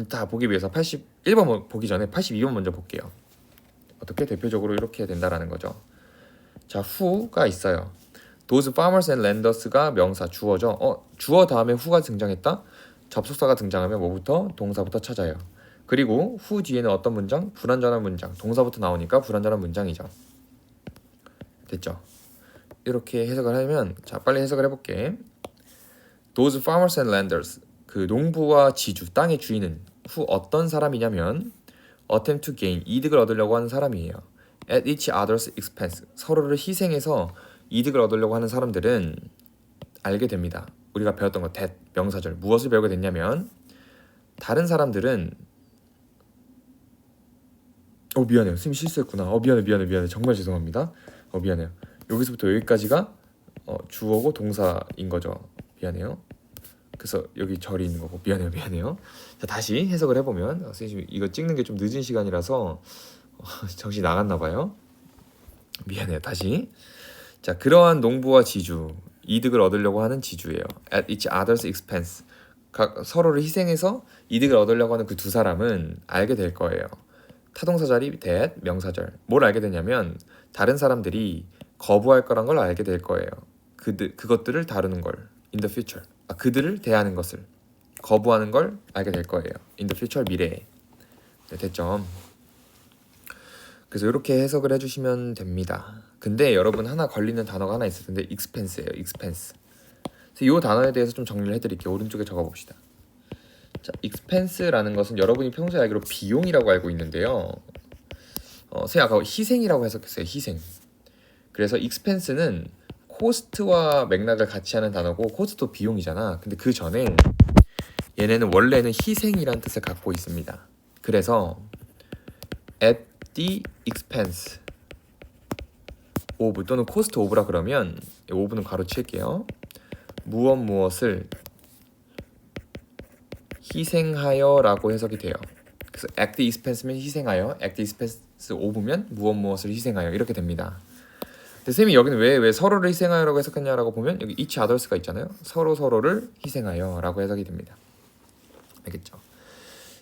다 보기 위해서 81번 보기 전에 82번 먼저 볼게요. 어떻게 대표적으로 이렇게 해야 된다라는 거죠. 자, who가 있어요. Those farmers and landers가 명사 주어죠. 주어 다음에 who가 등장했다? 접속사가 등장하면 뭐부터? 동사부터 찾아요. 그리고 who 뒤에는 어떤 문장? 불완전한 문장. 동사부터 나오니까 불완전한 문장이죠. 됐죠? 이렇게 해석을 하면 자, 빨리 해석을 해볼게. Those farmers and landers, 그 농부와 지주, 땅의 주인은 who 어떤 사람이냐면 attempt to gain, 이득을 얻으려고 하는 사람이에요. At each other's expense, 서로를 희생해서 이득을 얻으려고 하는 사람들은 알게 됩니다. 우리가 배웠던 거 that, 명사절. 무엇을 배우게 됐냐면 다른 사람들은 미안해요. 쌤이 실수했구나. 미안해. 정말 죄송합니다. 미안해요. 여기서부터 여기까지가 주어고 동사인 거죠. 미안해요. 그래서 여기 절이 있는 거고 미안해요. 자, 다시 해석을 해보면 선생님 이거 찍는 게 좀 늦은 시간이라서 정신이 나갔나 봐요. 미안해요. 다시. 자, 그러한 농부와 지주, 이득을 얻으려고 하는 지주예요. At each other's expense, 서로를 희생해서 이득을 얻으려고 하는 그 두 사람은 알게 될 거예요. 타동사 자리 that, 명사절. 뭘 알게 되냐면 다른 사람들이 거부할 거란 걸 알게 될 거예요. 그것들을 다루는 걸 in the future. 그들을 대하는 것을 거부하는 걸 알게 될 거예요. in the future, 미래에. 네, 됐죠? 그래서 이렇게 해석을 해주시면 됩니다. 근데 여러분 하나 걸리는 단어가 하나 있을 텐데 expense예요. expense. 그래서 이 단어에 대해서 좀 정리를 해드릴게요. 오른쪽에 적어봅시다. 자, expense라는 것은 여러분이 평소에 알기로 비용이라고 알고 있는데요. 선생님 아까 희생이라고 해석했어요. 희생. 그래서 expense는 코스트와 맥락을 같이 하는 단어고 코스트도 비용이잖아. 근데 그 전에 얘네는 원래는 희생이라는 뜻을 갖고 있습니다. 그래서 at the expense of 또는 cost of라 그러면 of는 가로칠게요. 무엇을 희생하여라고 해석이 돼요. 그래서 at the expense면 희생하여, at the expense of면 무엇을 희생하여 이렇게 됩니다. 근데 쌤이 여기는 왜 서로를 희생하여라고 해석했냐라고 보면 여기 each others가 있잖아요. 서로를 희생하여라고 해석이 됩니다. 알겠죠?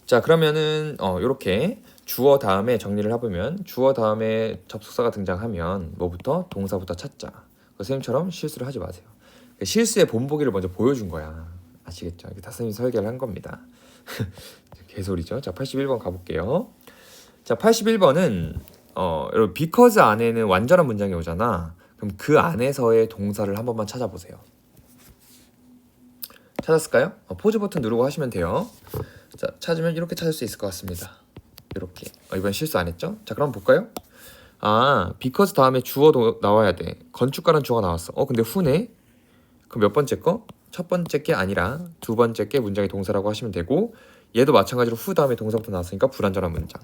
자, 그러면은 이렇게 주어 다음에 정리를 해보면 주어 다음에 접속사가 등장하면 뭐부터? 동사부터 찾자. 선생님처럼 실수를 하지 마세요. 실수의 본보기를 먼저 보여준 거야. 아시겠죠? 이렇게 다선생님이 설계를 한 겁니다. 개소리죠. 자, 81번 가볼게요. 자, 81번은 여러분 because 안에는 완전한 문장이 오잖아. 그럼 그 안에서의 동사를 한 번만 찾아보세요. 찾았을까요? 포즈 버튼 누르고 하시면 돼요. 자, 찾으면 이렇게 찾을 수 있을 것 같습니다. 이렇게. 이번 실수 안 했죠? 자, 그럼 볼까요? because 다음에 주어도 나와야 돼. 건축가란 주어가 나왔어. 근데 who네? 그럼 몇 번째 거? 첫 번째 게 아니라 두 번째 게 문장의 동사라고 하시면 되고 얘도 마찬가지로 who 다음에 동사부터 나왔으니까 불완전한 문장.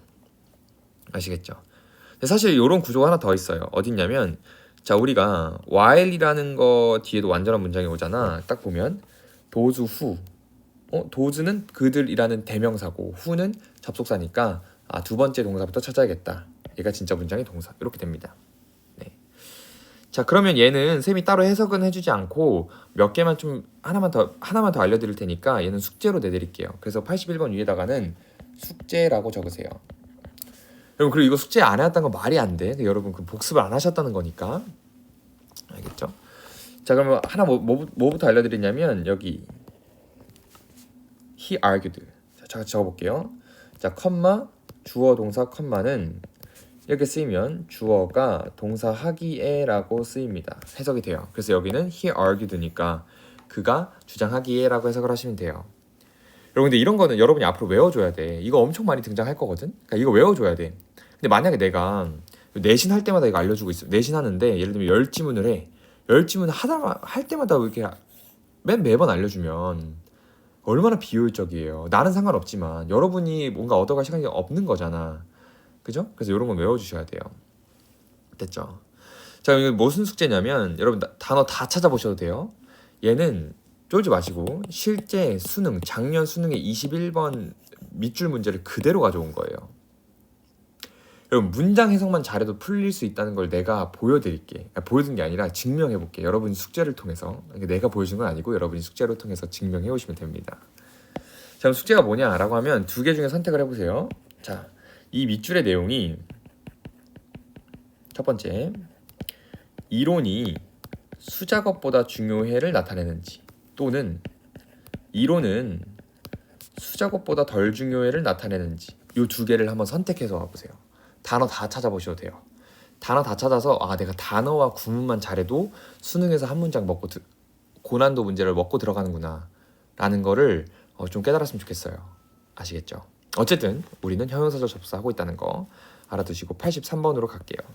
아시겠죠? 근데 사실 이런 구조가 하나 더 있어요. 어디 있냐면 자, 우리가 while이라는 거 뒤에도 완전한 문장이 오잖아. 딱 보면 those who those는 그들이라는 대명사고 who는 접속사니까 두 번째 동사부터 찾아야겠다. 얘가 진짜 문장의 동사. 이렇게 됩니다. 네. 자, 그러면 얘는 쌤이 따로 해석은 해주지 않고 몇 개만 좀 하나만 더 알려드릴 테니까 얘는 숙제로 내드릴게요. 그래서 81번 위에다가는 숙제라고 적으세요. 여러분, 그리고 이거 숙제 안 해왔다는 건 말이 안 돼. 여러분 그 복습을 안 하셨다는 거니까. 알겠죠? 자, 그러면 하나 뭐부터 알려드리냐면 여기 he argued. 자, 적어볼게요. 자, 컴마 주어 동사 컴마는 이렇게 쓰이면 주어가 동사 하기에라고 쓰입니다. 해석이 돼요. 그래서 여기는 he argued니까 그가 주장하기에라고 해석을 하시면 돼요. 여러분, 근데 이런 거는 여러분이 앞으로 외워줘야 돼. 이거 엄청 많이 등장할 거거든. 그러니까 이거 외워줘야 돼. 근데 만약에 내가 내신할 때마다 이거 알려주고 있어. 내신하는데 예를 들면 열지문을 해. 열지문 할 때마다 이렇게 매번 알려주면 얼마나 비효율적이에요. 나는 상관없지만 여러분이 뭔가 얻어갈 시간이 없는 거잖아. 그죠? 그래서 이런 건 외워주셔야 돼요. 됐죠? 자, 이거 무슨 숙제냐면 여러분 단어 다 찾아보셔도 돼요. 얘는 쫄지 마시고 실제 수능 작년 수능의 21번 밑줄 문제를 그대로 가져온 거예요. 여러분 문장 해석만 잘해도 풀릴 수 있다는 걸 내가 보여드릴게. 보여준 게 아니라 증명해볼게. 여러분 숙제를 통해서. 내가 보여준 건 아니고 여러분이 숙제를 통해서 증명해 오시면 됩니다. 자, 그럼 숙제가 뭐냐라고 하면 두 개 중에 선택을 해보세요. 자, 이 밑줄의 내용이 첫 번째, 이론이 수작업보다 중요해를 나타내는지, 또는 이론은 수작업보다 덜 중요해를 나타내는지, 이 두 개를 한번 선택해서 와보세요. 단어 다 찾아보셔도 돼요. 단어 다 찾아서 내가 단어와 구문만 잘해도 수능에서 한 문장 먹고 고난도 문제를 먹고 들어가는구나 라는 거를 좀 깨달았으면 좋겠어요. 아시겠죠? 어쨌든 우리는 형용사절 접수하고 있다는 거 알아두시고 83번으로 갈게요.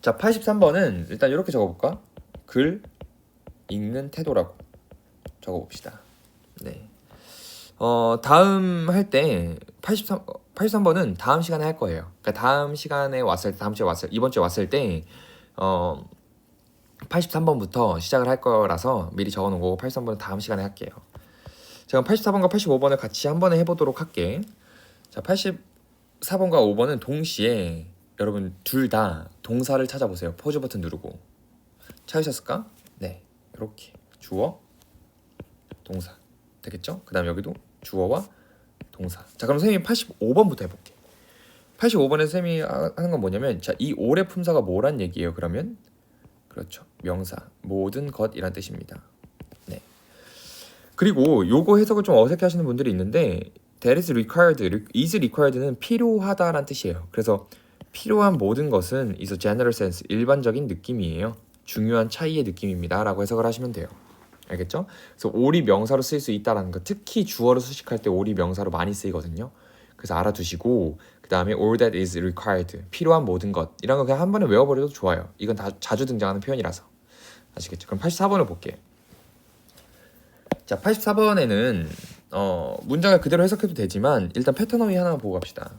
자, 83번은 일단 이렇게 적어볼까? 글 읽는 태도라고 적어봅시다. 네. 다음 할 때 83번은 다음 시간에 할 거예요. 그러니까 다음 시간에 왔을 때, 이번 주에 왔을 때 83번부터 시작을 할 거라서 미리 적어놓은 거고 83번은 다음 시간에 할게요. 제가 84번과 85번을 같이 한 번에 해보도록 할게. 자, 84번과 5번은 동시에 여러분 둘 다 동사를 찾아보세요. 포즈 버튼 누르고. 찾으셨을까? 네, 이렇게 주어, 동사 되겠죠? 그 다음 여기도 주어와 동사. 자, 그럼 쌤이 85번부터 해볼게. 85번에 쌤이 하는 건 뭐냐면, 자, 이 올해 품사가 뭐란 얘기예요? 그러면 그렇죠, 명사, 모든 것이란 뜻입니다. 네. 그리고 요거 해석을 좀 어색해 하시는 분들이 있는데, that is required, is required는 필요하다란 뜻이에요. 그래서 필요한 모든 것은 is a general sense, 일반적인 느낌이에요. 중요한 차이의 느낌입니다 라고 해석을 하시면 돼요. 알겠죠? 그래서 올이 명사로 쓰일 수 있다라는 거, 특히 주어로 수식할 때 올이 명사로 많이 쓰이거든요. 그래서 알아두시고, 그 다음에 all that is required, 필요한 모든 것, 이런 거 그냥 한 번에 외워버려도 좋아요. 이건 다 자주 등장하는 표현이라서. 아시겠죠? 그럼 84번을 볼게. 자, 84번에는 문장을 그대로 해석해도 되지만 일단 패턴어휘 하나 보고 갑시다.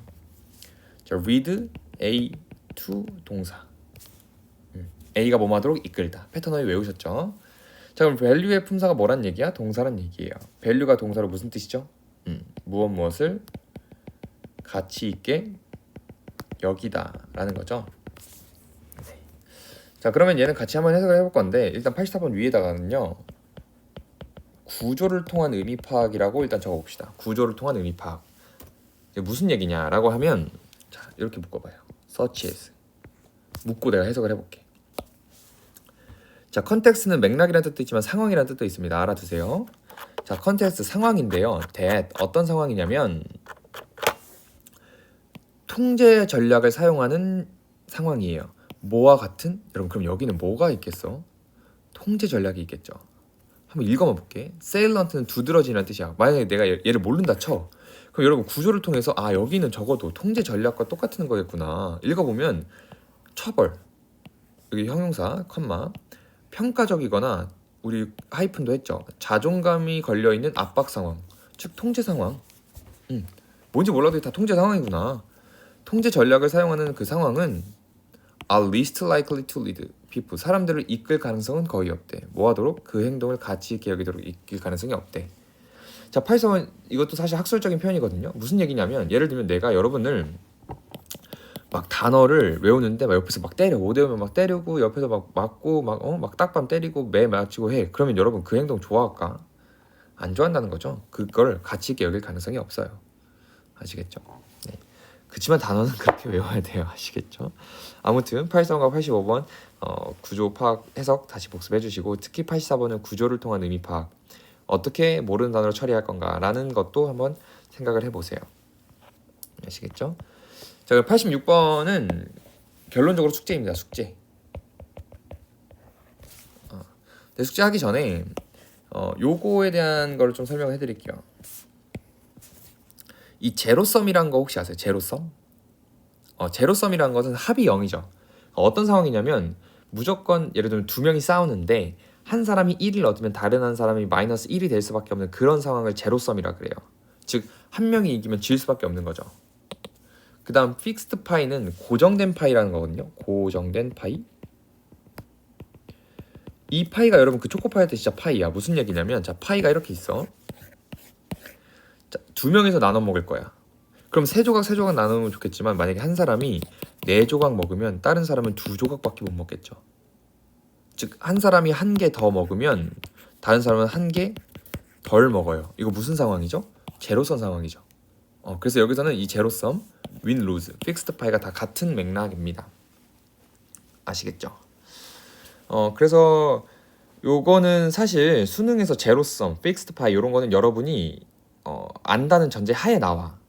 자, read A to 동사. A가 뭐하도록 이끌다. 패턴어휘 외우셨죠? 자, 그럼 value의 품사가 뭐란 얘기야? 동사란 얘기예요. value가 동사로 무슨 뜻이죠? 무엇을 가치 있게 여기다 라는 거죠. 네. 자, 그러면 얘는 같이 한번 해석을 해볼 건데, 일단 84번 위에다가는요, 구조를 통한 의미 파악이라고 일단 적어봅시다. 구조를 통한 의미 파악. 이게 무슨 얘기냐라고 하면, 자, 이렇게 묶어봐요. such as. 묶고 내가 해석을 해볼게. 자, 컨텍스트는 맥락이라는 뜻도 있지만 상황이라는 뜻도 있습니다. 알아두세요. 자, 컨텍스트 상황인데요. that 어떤 상황이냐면 통제 전략을 사용하는 상황이에요. 뭐와 같은? 여러분, 그럼 여기는 뭐가 있겠어? 통제 전략이 있겠죠. 한번 읽어만 볼게. 세일런트는 두드러지는 뜻이야. 만약에 내가 얘를 모른다 쳐. 그럼 여러분 구조를 통해서 여기는 적어도 통제 전략과 똑같은 거겠구나. 읽어보면 처벌, 여기 형용사, 컴마, 평가적이거나 우리 하이픈도 했죠. 자존감이 걸려있는 압박 상황, 즉 통제 상황. 뭔지 몰라도 다 통제 상황이구나. 통제 전략을 사용하는 그 상황은 are least likely to lead people, 사람들을 이끌 가능성은 거의 없대. 뭐하도록? 그 행동을 가치 있게 여기도록 이끌 가능성이 없대. 자, 84번 이것도 사실 학술적인 표현이거든요. 무슨 얘기냐면, 예를 들면 내가 여러분을 막 단어를 외우는데 막 옆에서 막 때려, 못 외우면 막 때리고, 옆에서 막 맞고 막 딱밤 때리고 매 맞추고 해. 그러면 여러분 그 행동 좋아할까? 안 좋아한다는 거죠. 그걸 가치 있게 여길 가능성이 없어요. 아시겠죠? 네. 그치만 단어는 그렇게 외워야 돼요. 아시겠죠? 아무튼 83번과 85번 구조 파악 해석 다시 복습해 주시고, 특히 84번은 구조를 통한 의미 파악, 어떻게 모르는 단어를 처리할 건가 라는 것도 한번 생각을 해보세요. 아시겠죠? 자, 86번은 결론적으로 숙제입니다. 숙제. 근데 숙제 하기 전에 요거에 대한 걸 좀 설명을 해드릴게요. 이 제로섬이란 거 혹시 아세요? 제로섬? 제로섬이란 것은 합이 0이죠. 어떤 상황이냐면 무조건 예를 들면 두 명이 싸우는데 한 사람이 1을 얻으면 다른 한 사람이 마이너스 1이 될 수밖에 없는 그런 상황을 제로섬이라 그래요. 즉 한 명이 이기면 질 수밖에 없는 거죠. 그 다음 픽스드 파이는 고정된 파이라는 거거든요. 고정된 파이. 이 파이가 여러분 그 초코파이 할 때 진짜 파이야. 무슨 얘기냐면 자 파이가 이렇게 있어. 자, 2명이서 나눠 먹을 거야. 그럼 3조각 나누면 좋겠지만 만약에 한 사람이 4조각 먹으면 다른 사람은 2조각밖에 못 먹겠죠. 즉 한 사람이 1개 더 먹으면 다른 사람은 1개 덜 먹어요. 이거 무슨 상황이죠? 제로섬 상황이죠. 그래서 여기서는 이 제로섬, 윈, 루즈, 픽스드 파이가 다 같은 맥락입니다. 아시겠죠? 그래서 요거는 사실 수능에서 제로섬, 픽스드 파이 이런 거는 여러분이 안다는 전제 하에 나와.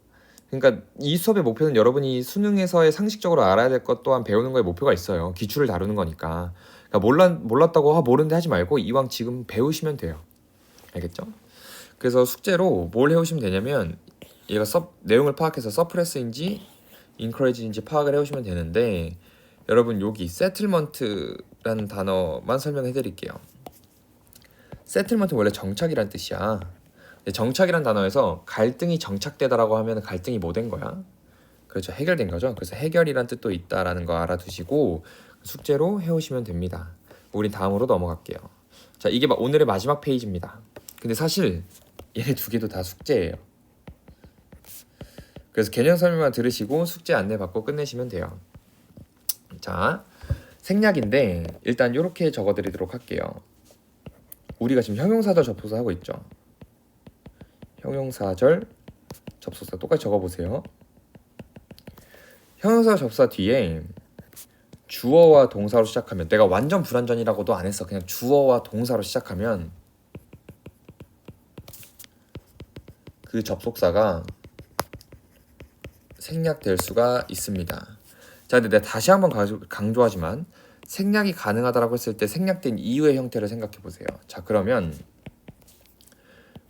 그러니까 이 수업의 목표는 여러분이 수능에서의 상식적으로 알아야 될 것 또한 배우는 거에 목표가 있어요. 기출을 다루는 거니까. 그러니까 몰랐다고 모르는데 하지 말고 이왕 지금 배우시면 돼요. 알겠죠? 그래서 숙제로 뭘 해오시면 되냐면 얘가 내용을 파악해서 서프레스인지 인커리지인지 파악을 해오시면 되는데 여러분 여기 세틀먼트라는 단어만 설명해 드릴게요. 세틀먼트 원래 정착이란 뜻이야. 정착이란 단어에서 갈등이 정착되다라고 하면 갈등이 뭐 된 거야? 그렇죠. 해결된 거죠. 그래서 해결이란 뜻도 있다라는 거 알아두시고 숙제로 해오시면 됩니다. 우린 다음으로 넘어갈게요. 자, 이게 오늘의 마지막 페이지입니다. 근데 사실 얘네 2개도 다 숙제예요. 그래서 개념 설명만 들으시고 숙제 안내 받고 끝내시면 돼요. 자, 생략인데 일단 이렇게 적어드리도록 할게요. 우리가 지금 형용사절 접속사 하고 있죠. 형용사절 접속사 똑같이 적어보세요. 형용사 접속사 뒤에 주어와 동사로 시작하면 내가 완전 불완전이라고도 안 했어. 그냥 주어와 동사로 시작하면 그 접속사가 생략될 수가 있습니다. 자, 근데 내가 다시 한번 강조하지만 생략이 가능하다라고 했을 때 생략된 이유의 형태를 생각해 보세요. 자, 그러면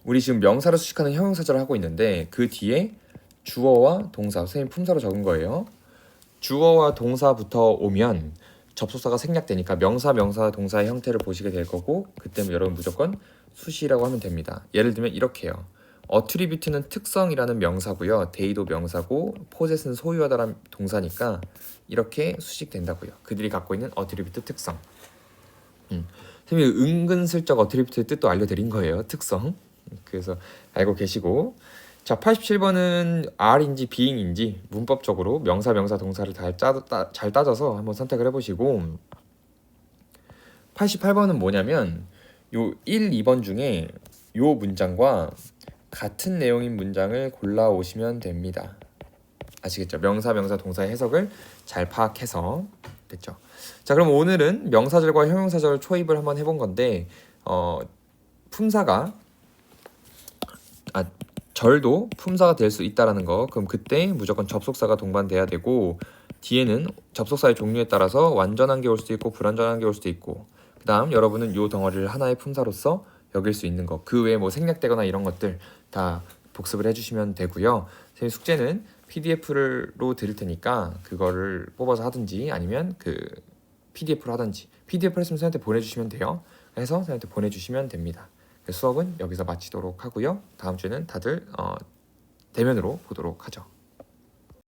우리 지금 명사를 수식하는 형용사절을 하고 있는데 그 뒤에 주어와 동사, 선생님 품사로 적은 거예요. 주어와 동사부터 오면 접속사가 생략되니까 명사, 동사의 형태를 보시게 될 거고 그때 여러분 무조건 수시라고 하면 됩니다. 예를 들면 이렇게 해요. 어트리뷰트는 특성이라는 명사고요. 데이도 명사고 포젯은 소유하다라는 동사니까 이렇게 수식된다고요. 그들이 갖고 있는 어트리뷰트 특성. 선생님이 은근슬쩍 어트리뷰트의 뜻도 알려드린 거예요. 특성. 그래서 알고 계시고 자 87번은 R인지 Being인지 문법적으로 명사, 동사를 잘 따져서 한번 선택을 해보시고 88번은 뭐냐면 요 1, 2번 중에 요 문장과 같은 내용인 문장을 골라오시면 됩니다. 아시겠죠? 명사, 동사의 해석을 잘 파악해서 됐죠? 자, 그럼 오늘은 명사절과 형용사절 초입을 한번 해본 건데 품사가 절도 품사가 될 수 있다라는 거. 그럼 그때 무조건 접속사가 동반돼야 되고 뒤에는 접속사의 종류에 따라서 완전한 게 올 수도 있고 불완전한 게 올 수도 있고 그 다음 여러분은 요 덩어리를 하나의 품사로서 여길 수 있는 거. 그 외에 뭐 생략되거나 이런 것들 다 복습을 해주시면 되고요. 선생님 숙제는 PDF로 드릴 테니까 그거를 뽑아서 하든지 아니면 그 PDF로 하든지 PDF로 했으면 선생님한테 보내주시면 돼요. 해서 선생님한테 보내주시면 됩니다. 수업은 여기서 마치도록 하고요. 다음 주에는 다들 대면으로 보도록 하죠.